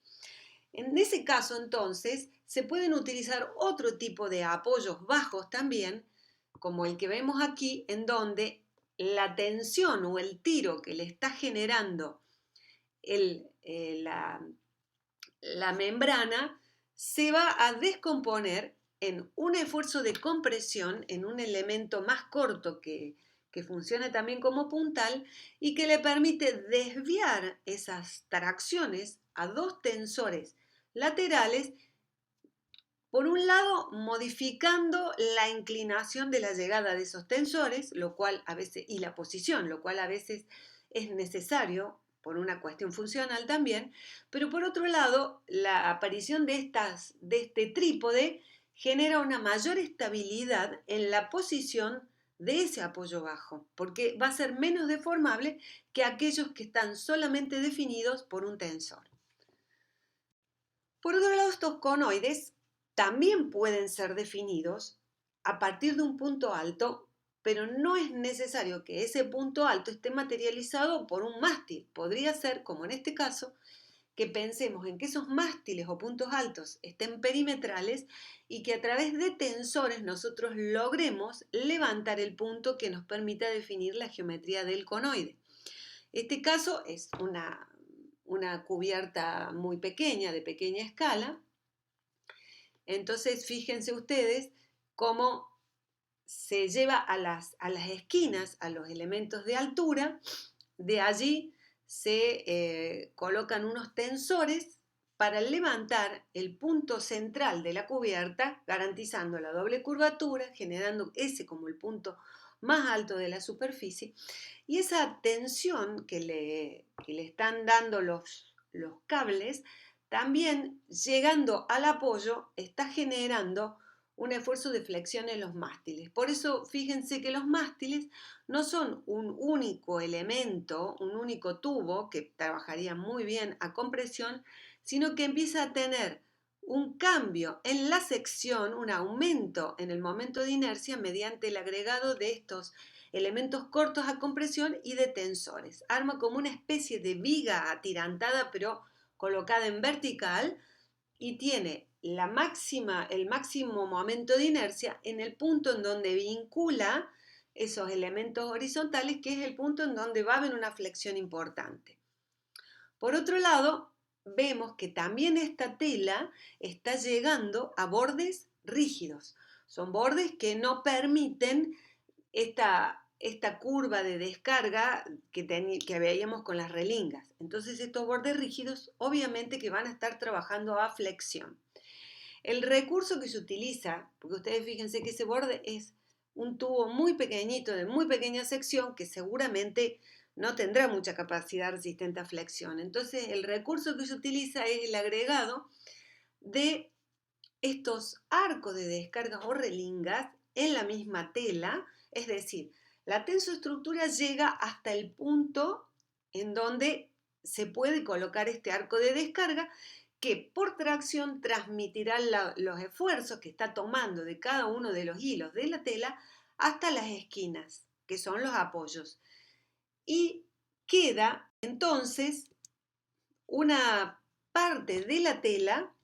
En ese caso, entonces, se pueden utilizar otro tipo de apoyos bajos también, como el que vemos aquí, en donde la tensión o el tiro que le está generando la membrana se va a descomponer en un esfuerzo de compresión en un elemento más corto que funciona también como puntal y que le permite desviar esas tracciones a dos tensores laterales, por un lado modificando la inclinación de la llegada de esos tensores, lo cual a veces, y la posición, lo cual a veces es necesario por una cuestión funcional también, pero por otro lado, la aparición de este trípode genera una mayor estabilidad en la posición de ese apoyo bajo, porque va a ser menos deformable que aquellos que están solamente definidos por un tensor. Por otro lado, estos conoides también pueden ser definidos a partir de un punto alto, pero no es necesario que ese punto alto esté materializado por un mástil. Podría ser, como en este caso, que pensemos en que esos mástiles o puntos altos estén perimetrales y que a través de tensores nosotros logremos levantar el punto que nos permita definir la geometría del conoide. Este caso es una cubierta muy pequeña, de pequeña escala. Entonces, fíjense ustedes cómo se lleva a las esquinas, a los elementos de altura. De allí se colocan unos tensores para levantar el punto central de la cubierta, garantizando la doble curvatura, generando ese como el punto más alto de la superficie. Y esa tensión que le están dando los cables, también llegando al apoyo, está generando un esfuerzo de flexión en los mástiles. Por eso fíjense que los mástiles no son un único elemento, un único tubo que trabajaría muy bien a compresión, sino que empieza a tener un cambio en la sección, un aumento en el momento de inercia mediante el agregado de estos elementos cortos a compresión y de tensores. Arma como una especie de viga atirantada pero colocada en vertical y tiene el máximo momento de inercia en el punto en donde vincula esos elementos horizontales, que es el punto en donde va a haber una flexión importante. Por otro lado, vemos que también esta tela está llegando a bordes rígidos. Son bordes que no permiten esta curva de descarga que veíamos con las relingas. Entonces estos bordes rígidos obviamente que van a estar trabajando a flexión. El recurso que se utiliza, porque ustedes fíjense que ese borde es un tubo muy pequeñito, de muy pequeña sección, que seguramente no tendrá mucha capacidad resistente a flexión. Entonces el recurso que se utiliza es el agregado de estos arcos de descargas o relingas en la misma tela, es decir, la tensoestructura llega hasta el punto en donde se puede colocar este arco de descarga que por tracción transmitirá los esfuerzos que está tomando de cada uno de los hilos de la tela hasta las esquinas, que son los apoyos. Y queda entonces una parte de la tela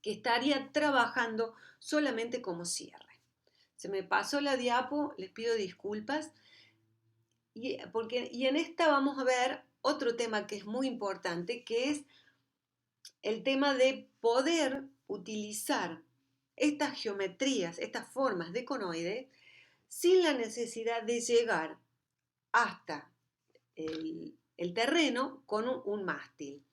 que estaría trabajando solamente como cierre. Se me pasó la diapo, les pido disculpas. Y en esta vamos a ver otro tema que es muy importante, que es el tema de poder utilizar estas geometrías, estas formas de conoides, sin la necesidad de llegar hasta el terreno con un mástil.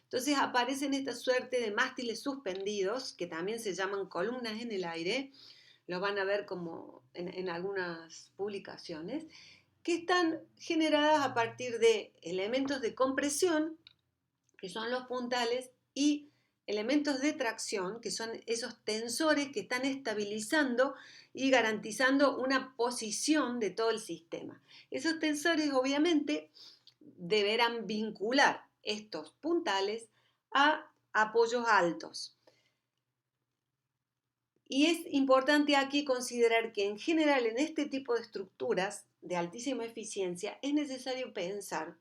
Entonces aparecen esta suerte de mástiles suspendidos, que también se llaman columnas en el aire, lo van a ver como en algunas publicaciones, que están generadas a partir de elementos de compresión, que son los puntales, y elementos de tracción, que son esos tensores que están estabilizando y garantizando una posición de todo el sistema. Esos tensores obviamente deberán vincular estos puntales a apoyos altos. Y es importante aquí considerar que en general en este tipo de estructuras de altísima eficiencia es necesario pensar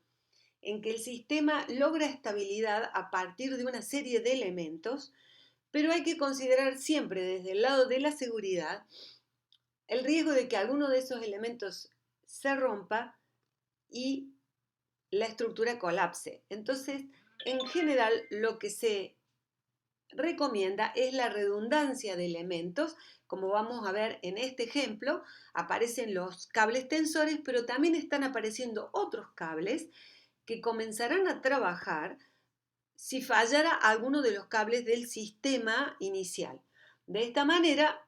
en que el sistema logra estabilidad a partir de una serie de elementos, pero hay que considerar siempre desde el lado de la seguridad el riesgo de que alguno de esos elementos se rompa y la estructura colapse. Entonces, en general, lo que se recomienda es la redundancia de elementos. Como vamos a ver en este ejemplo, aparecen los cables tensores, pero también están apareciendo otros cables que comenzarán a trabajar si fallara alguno de los cables del sistema inicial. De esta manera,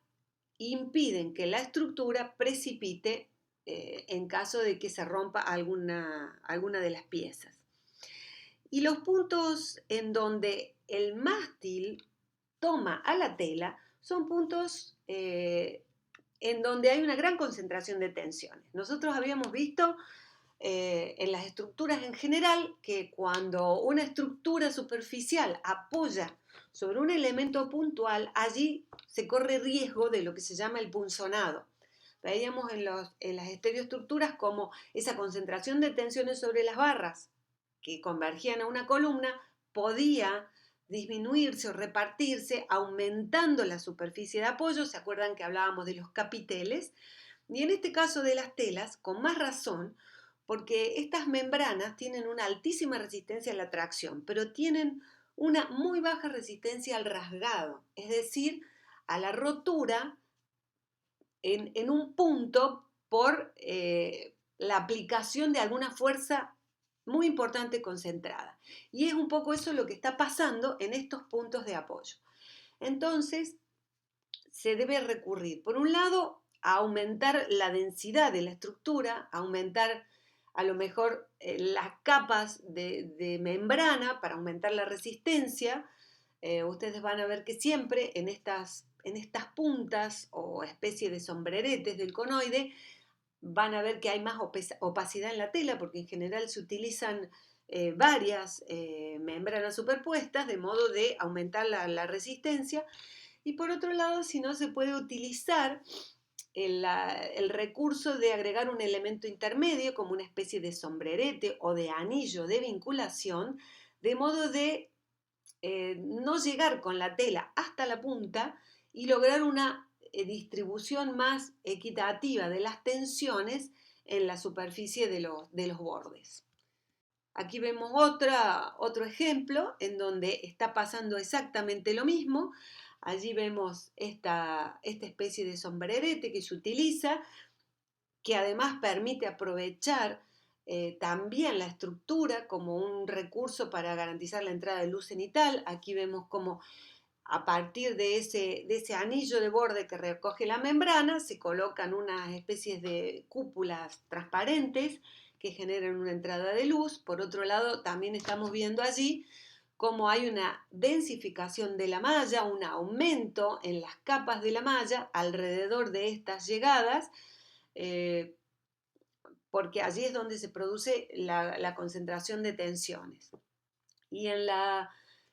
impiden que la estructura precipite en caso de que se rompa alguna de las piezas. Y los puntos en donde el mástil toma a la tela son puntos en donde hay una gran concentración de tensiones. Nosotros habíamos visto en las estructuras en general que cuando una estructura superficial apoya sobre un elemento puntual, allí se corre riesgo de lo que se llama el punzonado. Veíamos en las estereoestructuras como esa concentración de tensiones sobre las barras que convergían a una columna podía disminuirse o repartirse aumentando la superficie de apoyo. ¿Se acuerdan que hablábamos de los capiteles? Y en este caso de las telas, con más razón, porque estas membranas tienen una altísima resistencia a la tracción, pero tienen una muy baja resistencia al rasgado, es decir, a la rotura en un punto por la aplicación de alguna fuerza muy importante concentrada. Y es un poco eso lo que está pasando en estos puntos de apoyo. Entonces, se debe recurrir, por un lado, a aumentar la densidad de la estructura, a aumentar a lo mejor las capas de membrana para aumentar la resistencia. Ustedes van a ver que siempre en estas puntas o especie de sombreretes del conoide, van a ver que hay más opacidad en la tela, porque en general se utilizan varias membranas superpuestas, de modo de aumentar la resistencia. Y por otro lado, si no, se puede utilizar el recurso de agregar un elemento intermedio, como una especie de sombrerete o de anillo de vinculación, de modo de no llegar con la tela hasta la punta y lograr una distribución más equitativa de las tensiones en la superficie de los bordes. Aquí vemos otro ejemplo en donde está pasando exactamente lo mismo. Allí vemos esta especie de sombrerete que se utiliza, que además permite aprovechar también la estructura como un recurso para garantizar la entrada de luz cenital. Aquí vemos cómo a partir de ese anillo de borde que recoge la membrana se colocan unas especies de cúpulas transparentes que generan una entrada de luz. Por otro lado, también estamos viendo allí cómo hay una densificación de la malla, un aumento en las capas de la malla alrededor de estas llegadas, eh, porque allí es donde se produce la concentración de tensiones. Y en la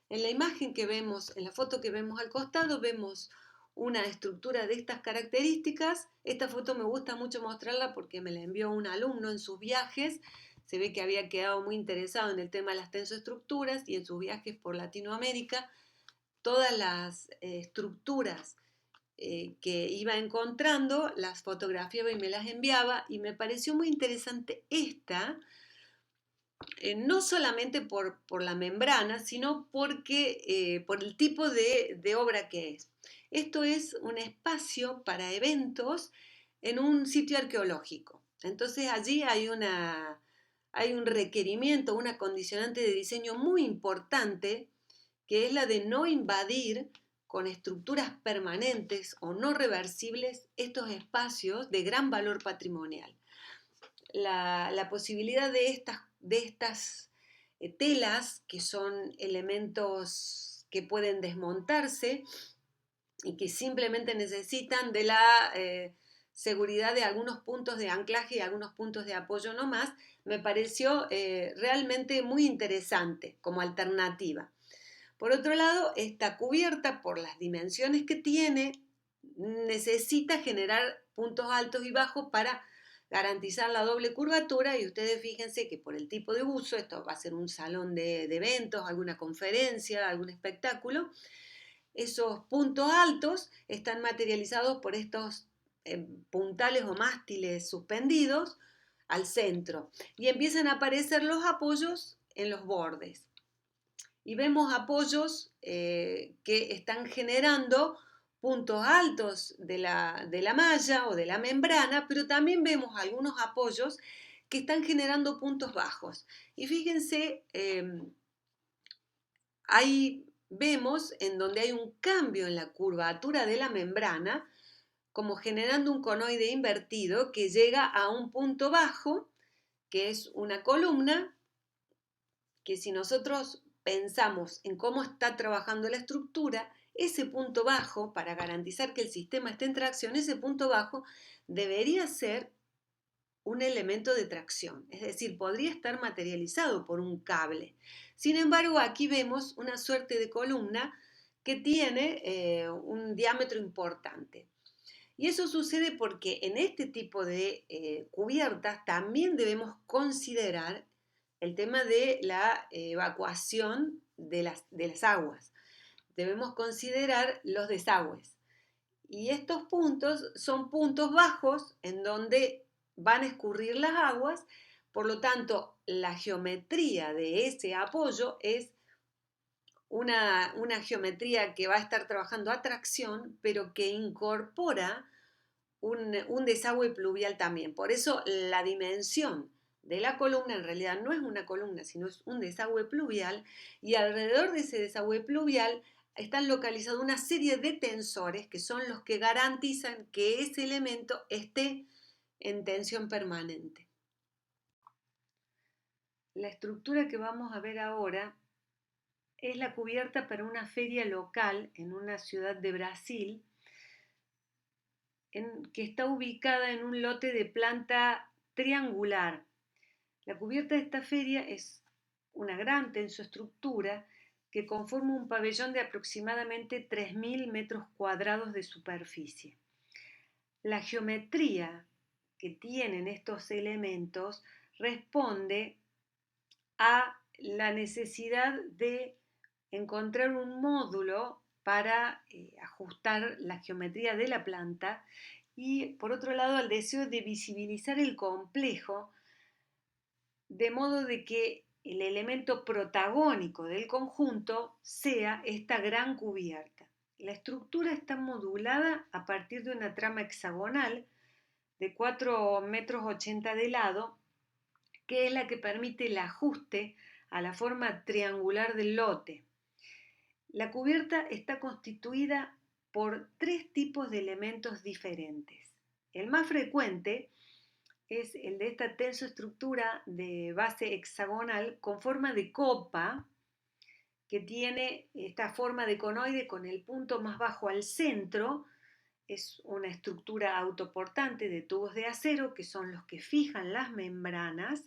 imagen que vemos, en la foto que vemos al costado, vemos una estructura de estas características. Esta foto me gusta mucho mostrarla porque me la envió un alumno en sus viajes. Se ve que había quedado muy interesado en el tema de las tensoestructuras y en sus viajes por Latinoamérica, todas las estructuras que iba encontrando, las fotografiaba y me las enviaba, y me pareció muy interesante esta, no solamente por la membrana, sino porque, por el tipo de obra que es. Esto es un espacio para eventos en un sitio arqueológico. Entonces allí hay un requerimiento, una condicionante de diseño muy importante, que es la de no invadir con estructuras permanentes o no reversibles estos espacios de gran valor patrimonial. La posibilidad de estas telas, que son elementos que pueden desmontarse y que simplemente necesitan de la seguridad de algunos puntos de anclaje y algunos puntos de apoyo no más, me pareció realmente muy interesante como alternativa. Por otro lado, esta cubierta, por las dimensiones que tiene, necesita generar puntos altos y bajos para garantizar la doble curvatura, y ustedes fíjense que por el tipo de uso, esto va a ser un salón de eventos, alguna conferencia, algún espectáculo, esos puntos altos están materializados por estos puntales o mástiles suspendidos al centro, y empiezan a aparecer los apoyos en los bordes. Y vemos apoyos que están generando puntos altos de la malla o de la membrana, pero también vemos algunos apoyos que están generando puntos bajos. Y fíjense, ahí vemos en donde hay un cambio en la curvatura de la membrana, como generando un conoide invertido que llega a un punto bajo, que es una columna, que si nosotros pensamos en cómo está trabajando la estructura, ese punto bajo, para garantizar que el sistema esté en tracción, ese punto bajo debería ser un elemento de tracción, es decir, podría estar materializado por un cable. Sin embargo, aquí vemos una suerte de columna que tiene un diámetro importante. Y eso sucede porque en este tipo de cubiertas también debemos considerar el tema de la evacuación de las aguas. Debemos considerar los desagües. Y estos puntos son puntos bajos en donde van a escurrir las aguas. Por lo tanto, la geometría de ese apoyo es una geometría que va a estar trabajando a tracción, pero que incorpora un desagüe pluvial también. Por eso la dimensión de la columna en realidad no es una columna, sino es un desagüe pluvial, y alrededor de ese desagüe pluvial están localizados una serie de tensores que son los que garantizan que ese elemento esté en tensión permanente. La estructura que vamos a ver ahora es la cubierta para una feria local en una ciudad de Brasil, que está ubicada en un lote de planta triangular. La cubierta de esta feria es una gran tensoestructura que conforma un pabellón de aproximadamente 3.000 metros cuadrados de superficie. La geometría que tienen estos elementos responde a la necesidad de encontrar un módulo para ajustar la geometría de la planta y por otro lado al deseo de visibilizar el complejo de modo de que el elemento protagónico del conjunto sea esta gran cubierta. La estructura está modulada a partir de una trama hexagonal de 4,80 metros de lado, que es la que permite el ajuste a la forma triangular del lote. La cubierta está constituida por 3 tipos de elementos diferentes. El más frecuente es el de esta tensoestructura de base hexagonal con forma de copa, que tiene esta forma de conoide con el punto más bajo al centro. Es una estructura autoportante de tubos de acero que son los que fijan las membranas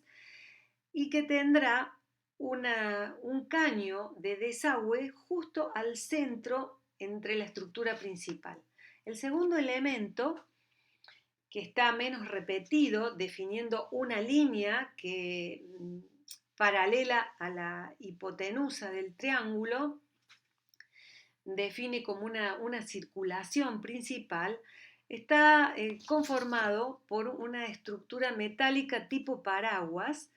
y que tendrá un caño de desagüe justo al centro entre la estructura principal. El segundo elemento, que está menos repetido, definiendo una línea que paralela a la hipotenusa del triángulo, define como una circulación principal, está conformado por una estructura metálica tipo paraguas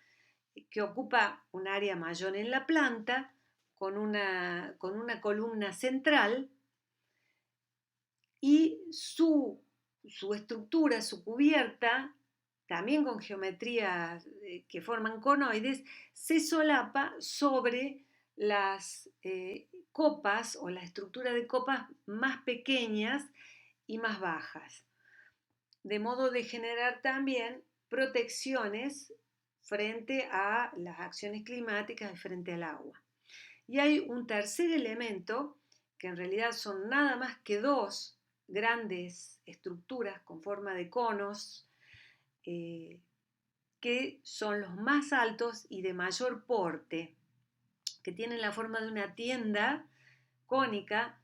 que ocupa un área mayor en la planta con una columna central y su estructura, su cubierta, también con geometrías que forman conoides, se solapa sobre las copas o la estructura de copas más pequeñas y más bajas, de modo de generar también protecciones frente a las acciones climáticas y frente al agua. Y hay un tercer elemento, que en realidad son nada más que 2 grandes estructuras con forma de conos, que son los más altos y de mayor porte, que tienen la forma de una tienda cónica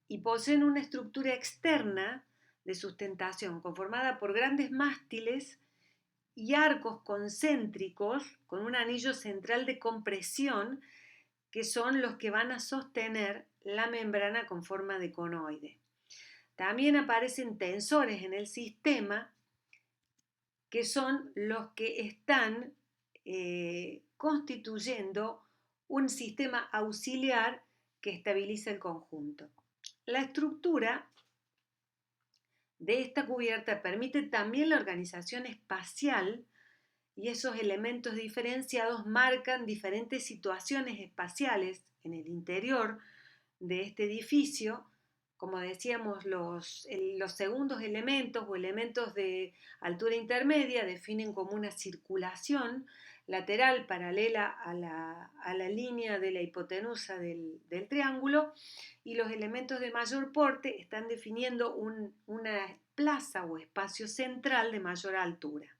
y poseen una estructura externa de sustentación conformada por grandes mástiles y arcos concéntricos con un anillo central de compresión que son los que van a sostener la membrana con forma de conoide. También aparecen tensores en el sistema que son los que están constituyendo un sistema auxiliar que estabiliza el conjunto. La estructura de esta cubierta permite también la organización espacial y esos elementos diferenciados marcan diferentes situaciones espaciales en el interior de este edificio. Como decíamos, los segundos elementos o elementos de altura intermedia definen como una circulación lateral paralela a la línea de la hipotenusa del triángulo, y los elementos de mayor porte están definiendo una plaza o espacio central de mayor altura.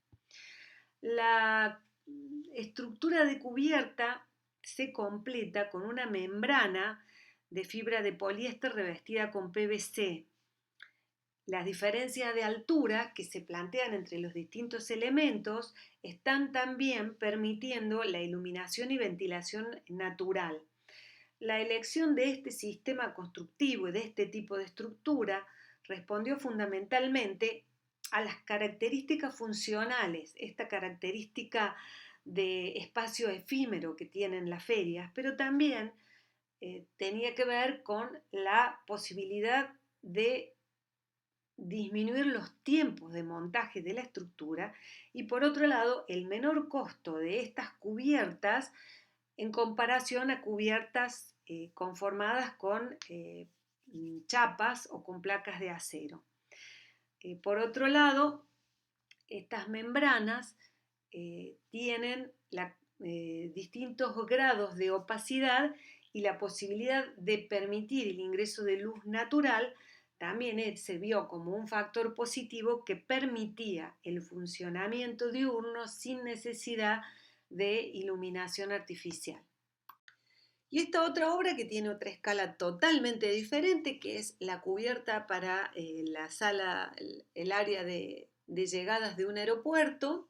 La estructura de cubierta se completa con una membrana de fibra de poliéster revestida con PVC. Las diferencias de altura que se plantean entre los distintos elementos están también permitiendo la iluminación y ventilación natural. La elección de este sistema constructivo y de este tipo de estructura respondió fundamentalmente a las características funcionales, esta característica de espacio efímero que tienen las ferias, pero también tenía que ver con la posibilidad de disminuir los tiempos de montaje de la estructura y por otro lado el menor costo de estas cubiertas en comparación a cubiertas conformadas con chapas o con placas de acero. Por otro lado, estas membranas tienen distintos grados de opacidad y la posibilidad de permitir el ingreso de luz natural también se vio como un factor positivo que permitía el funcionamiento diurno sin necesidad de iluminación artificial. Y esta otra obra que tiene otra escala totalmente diferente, que es la cubierta para la sala, el área de llegadas de un aeropuerto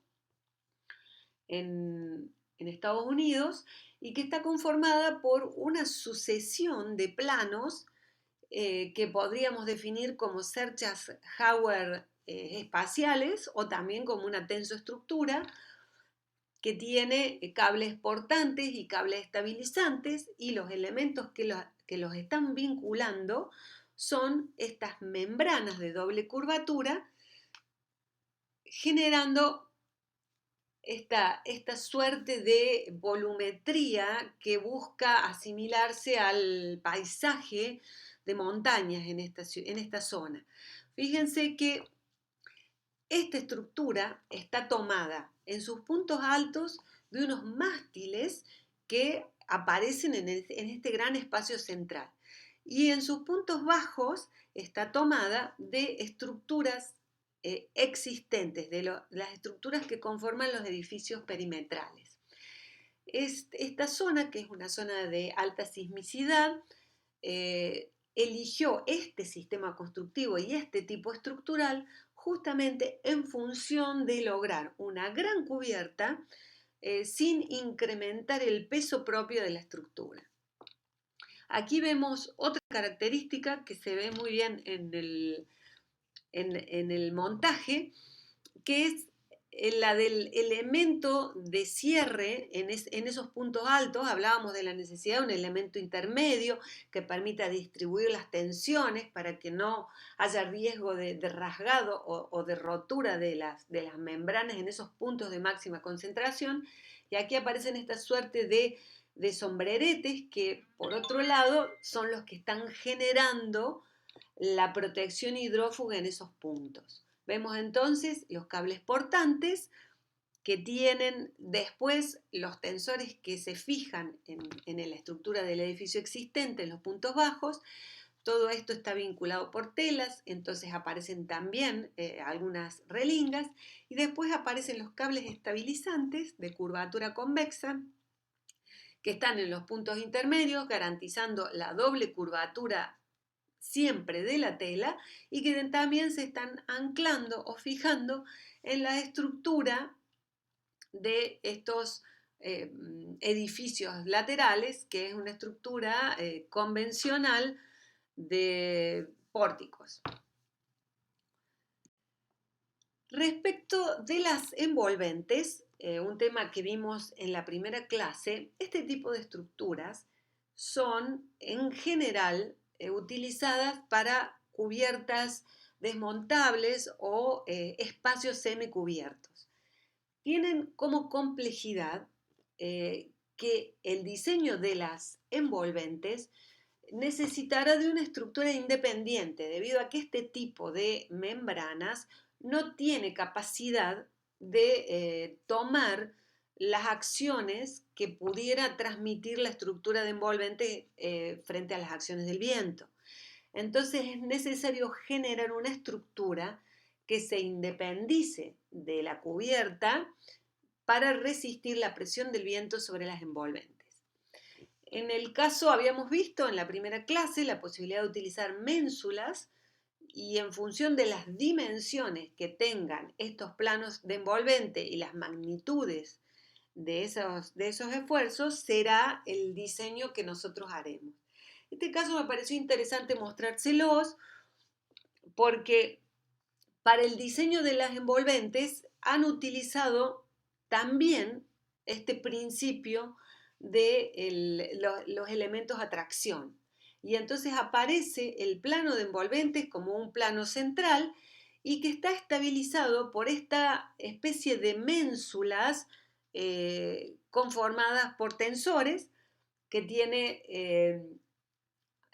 en Estados Unidos, y que está conformada por una sucesión de planos que podríamos definir como cerchas Hauer espaciales o también como una tensoestructura que tiene cables portantes y cables estabilizantes, y los elementos que los están vinculando son estas membranas de doble curvatura, generando esta suerte de volumetría que busca asimilarse al paisaje de montañas en esta zona. Fíjense que esta estructura está tomada en sus puntos altos de unos mástiles que aparecen en este gran espacio central, y en sus puntos bajos está tomada de estructuras existentes, de las estructuras que conforman los edificios perimetrales. Esta zona, que es una zona de alta sismicidad, eligió este sistema constructivo y este tipo estructural justamente en función de lograr una gran cubierta sin incrementar el peso propio de la estructura. Aquí vemos otra característica que se ve muy bien en el montaje, que es la del elemento de cierre en esos puntos altos. Hablábamos de la necesidad de un elemento intermedio que permita distribuir las tensiones para que no haya riesgo de rasgado o de rotura de las membranas en esos puntos de máxima concentración. Y aquí aparecen esta suerte de sombreretes que, por otro lado, son los que están generando la protección hidrófuga en esos puntos. Vemos entonces los cables portantes que tienen después los tensores que se fijan en la estructura del edificio existente en los puntos bajos. Todo esto está vinculado por telas, entonces aparecen también algunas relingas, y después aparecen los cables estabilizantes de curvatura convexa que están en los puntos intermedios, garantizando la doble curvatura siempre de la tela, y que también se están anclando o fijando en la estructura de estos edificios laterales, que es una estructura convencional de pórticos. Respecto de las envolventes, un tema que vimos en la primera clase, este tipo de estructuras son en general utilizadas para cubiertas desmontables o espacios semicubiertos. Tienen como complejidad que el diseño de las envolventes necesitará de una estructura independiente, debido a que este tipo de membranas no tiene capacidad de tomar las acciones que pudiera transmitir la estructura de envolvente frente a las acciones del viento. Entonces es necesario generar una estructura que se independice de la cubierta para resistir la presión del viento sobre las envolventes. En el caso, habíamos visto en la primera clase la posibilidad de utilizar ménsulas, y en función de las dimensiones que tengan estos planos de envolvente y las magnitudes de esos esfuerzos, será el diseño que nosotros haremos. En este caso me pareció interesante mostrárselos porque para el diseño de las envolventes han utilizado también este principio de los elementos atracción. Y entonces aparece el plano de envolventes como un plano central y que está estabilizado por esta especie de ménsulas conformadas por tensores que tiene,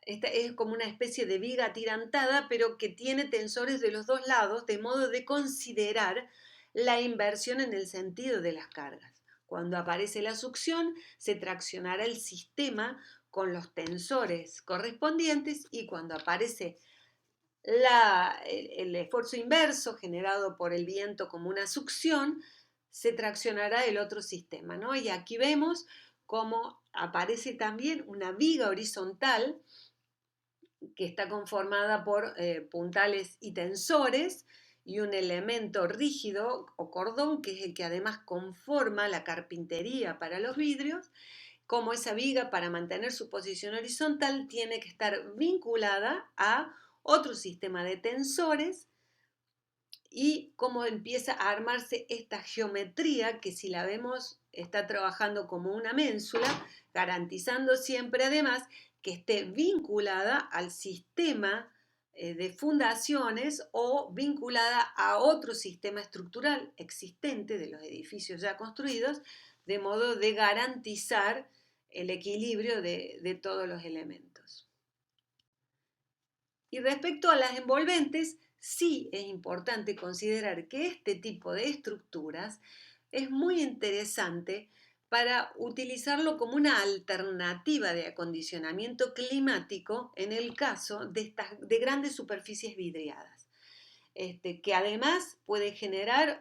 esta es como una especie de viga atirantada, pero que tiene tensores de los dos lados, de modo de considerar la inversión en el sentido de las cargas. Cuando aparece la succión, se traccionará el sistema con los tensores correspondientes, y cuando aparece el esfuerzo inverso generado por el viento como una succión se traccionará el otro sistema, ¿no? Y aquí vemos cómo aparece también una viga horizontal que está conformada por puntales y tensores y un elemento rígido o cordón que es el que además conforma la carpintería para los vidrios, como esa viga para mantener su posición horizontal tiene que estar vinculada a otro sistema de tensores y cómo empieza a armarse esta geometría que si la vemos está trabajando como una ménsula, garantizando siempre además que esté vinculada al sistema de fundaciones o vinculada a otro sistema estructural existente de los edificios ya construidos, de modo de garantizar el equilibrio de todos los elementos. Y respecto a las envolventes, sí es importante considerar que este tipo de estructuras es muy interesante para utilizarlo como una alternativa de acondicionamiento climático en el caso de grandes superficies vidriadas, que además puede generar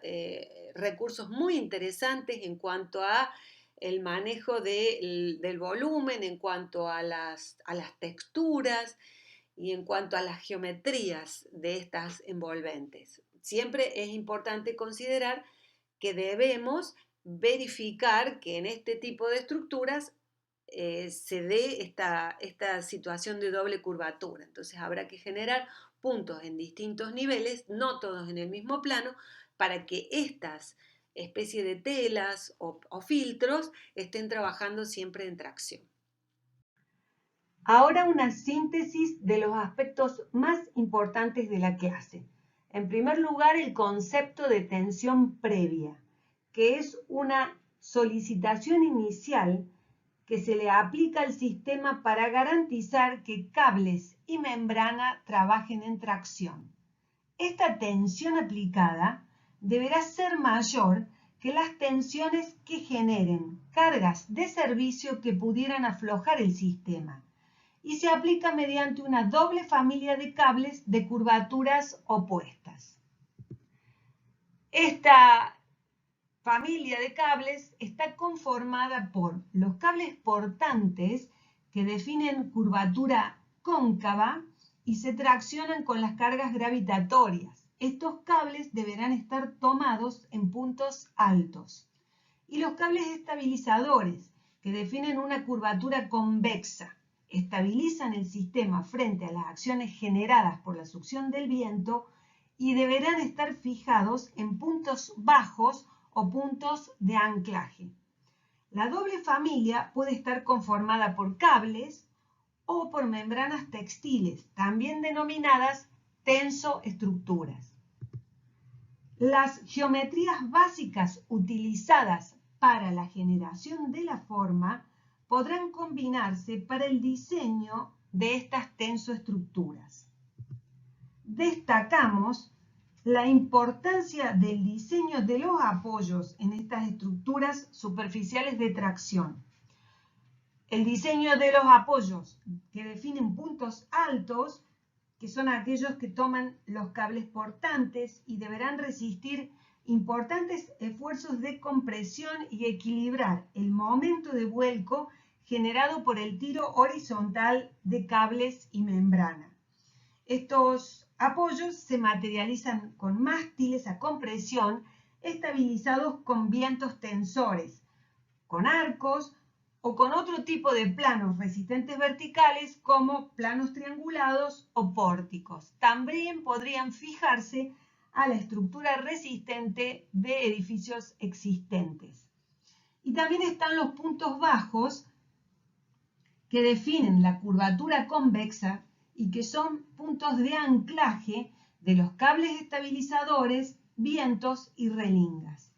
recursos muy interesantes en cuanto a el manejo del volumen, en cuanto a las texturas y en cuanto a las geometrías de estas envolventes. Siempre es importante considerar que debemos verificar que en este tipo de estructuras se dé esta situación de doble curvatura. Entonces habrá que generar puntos en distintos niveles, no todos en el mismo plano, para que estas especies de telas o filtros estén trabajando siempre en tracción. Ahora una síntesis de los aspectos más importantes de la clase. En primer lugar, el concepto de tensión previa, que es una solicitación inicial que se le aplica al sistema para garantizar que cables y membrana trabajen en tracción. Esta tensión aplicada deberá ser mayor que las tensiones que generen cargas de servicio que pudieran aflojar el sistema y se aplica mediante una doble familia de cables de curvaturas opuestas. Esta familia de cables está conformada por los cables portantes que definen curvatura cóncava y se traccionan con las cargas gravitatorias. Estos cables deberán estar tomados en puntos altos. Y los cables estabilizadores que definen una curvatura convexa estabilizan el sistema frente a las acciones generadas por la succión del viento y deberán estar fijados en puntos bajos o puntos de anclaje. La doble familia puede estar conformada por cables o por membranas textiles, también denominadas tensoestructuras. Las geometrías básicas utilizadas para la generación de la forma podrán combinarse para el diseño de estas tensoestructuras. Destacamos la importancia del diseño de los apoyos en estas estructuras superficiales de tracción. El diseño de los apoyos que definen puntos altos, que son aquellos que toman los cables portantes y deberán resistir importantes esfuerzos de compresión y equilibrar el momento de vuelco generado por el tiro horizontal de cables y membrana. Estos apoyos se materializan con mástiles a compresión estabilizados con vientos tensores, con arcos o con otro tipo de planos resistentes verticales como planos triangulados o pórticos. También podrían fijarse a la estructura resistente de edificios existentes. Y también están los puntos bajos que definen la curvatura convexa y que son puntos de anclaje de los cables estabilizadores, vientos y relingas.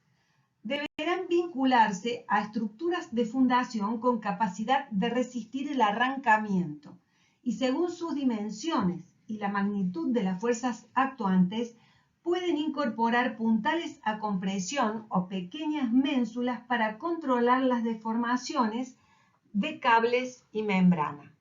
Deberán vincularse a estructuras de fundación con capacidad de resistir el arrancamiento y según sus dimensiones y la magnitud de las fuerzas actuantes pueden incorporar puntales a compresión o pequeñas ménsulas para controlar las deformaciones de cables y membrana.